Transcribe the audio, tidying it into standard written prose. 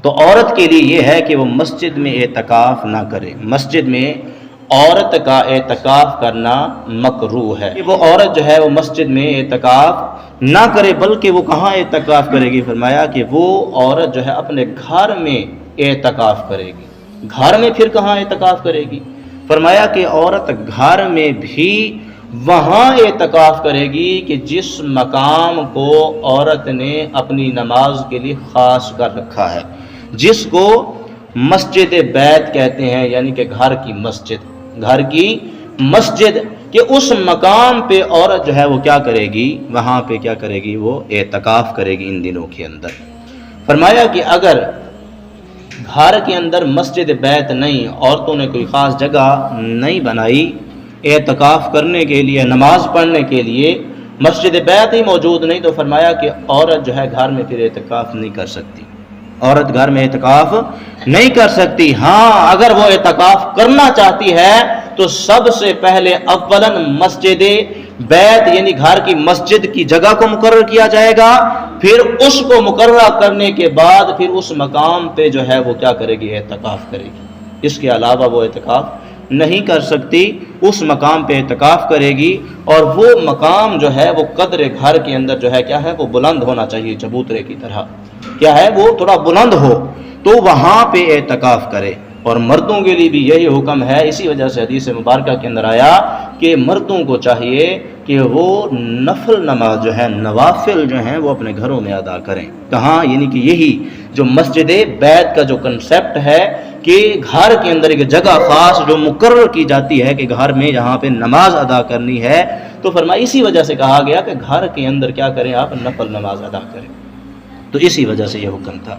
تو عورت کے لیے یہ ہے کہ وہ مسجد میں اعتکاف نہ کرے۔ مسجد میں عورت کا اعتکاف کرنا مکروہ ہے۔ وہ عورت جو ہے وہ مسجد میں اعتکاف نہ کرے، بلکہ وہ کہاں اعتکاف کرے گی؟ فرمایا کہ وہ عورت جو ہے اپنے گھر میں اعتکاف کرے گی۔ گھر میں پھر کہاں اعتکاف کرے گی؟ فرمایا کہ عورت گھر میں بھی وہاں اعتکاف کرے گی کہ جس مقام کو عورت نے اپنی نماز کے لیے خاص کر رکھا ہے، جس کو مسجد بیت کہتے ہیں، یعنی کہ گھر کی مسجد، گھر کی مسجد، کہ اس مقام پہ عورت جو ہے وہ کیا کرے گی؟ وہاں پہ کیا کرے گی؟ وہ اعتکاف کرے گی ان دنوں کے اندر۔ فرمایا کہ اگر گھر کے اندر مسجد بیت نہیں، عورتوں نے کوئی خاص جگہ نہیں بنائی اعتکاف کرنے کے لیے، نماز پڑھنے کے لیے، مسجد بیت ہی موجود نہیں، تو فرمایا کہ عورت جو ہے گھر میں پھر اعتکاف نہیں کر سکتی۔ عورت گھر میں اعتکاف نہیں کر سکتی۔ ہاں اگر وہ اعتکاف کرنا چاہتی ہے تو سب سے پہلے اولاً مسجد بیت یعنی گھر کی مسجد کی جگہ کو مقرر کیا جائے گا، پھر اس کو مقررہ کرنے کے بعد پھر اس مقام پہ جو ہے وہ کیا کرے گی؟ اعتکاف کرے گی۔ اس کے علاوہ وہ اعتکاف نہیں کر سکتی، اس مقام پہ اعتکاف کرے گی، اور وہ مقام جو ہے وہ قدر گھر کے اندر جو ہے کیا ہے؟ وہ بلند ہونا چاہیے، چبوترے کی طرح کیا ہے؟ وہ تھوڑا بلند ہو، تو وہاں پہ اعتکاف کرے۔ اور مردوں کے لیے بھی یہی حکم ہے، اسی وجہ سے حدیث مبارکہ کے اندر آیا کہ مردوں کو چاہیے کہ وہ نفل نماز جو ہے، نوافل جو ہیں، وہ اپنے گھروں میں ادا کریں۔ کہاں؟ یعنی کہ یہی جو مسجد بیت کا جو کنسیپٹ ہے کہ گھر کے اندر ایک جگہ خاص جو مقرر کی جاتی ہے کہ گھر میں یہاں پہ نماز ادا کرنی ہے، تو فرمایا اسی وجہ سے کہا گیا کہ گھر کے اندر کیا کریں؟ آپ نفل نماز ادا کریں۔ تو اسی وجہ سے یہ حکم تھا۔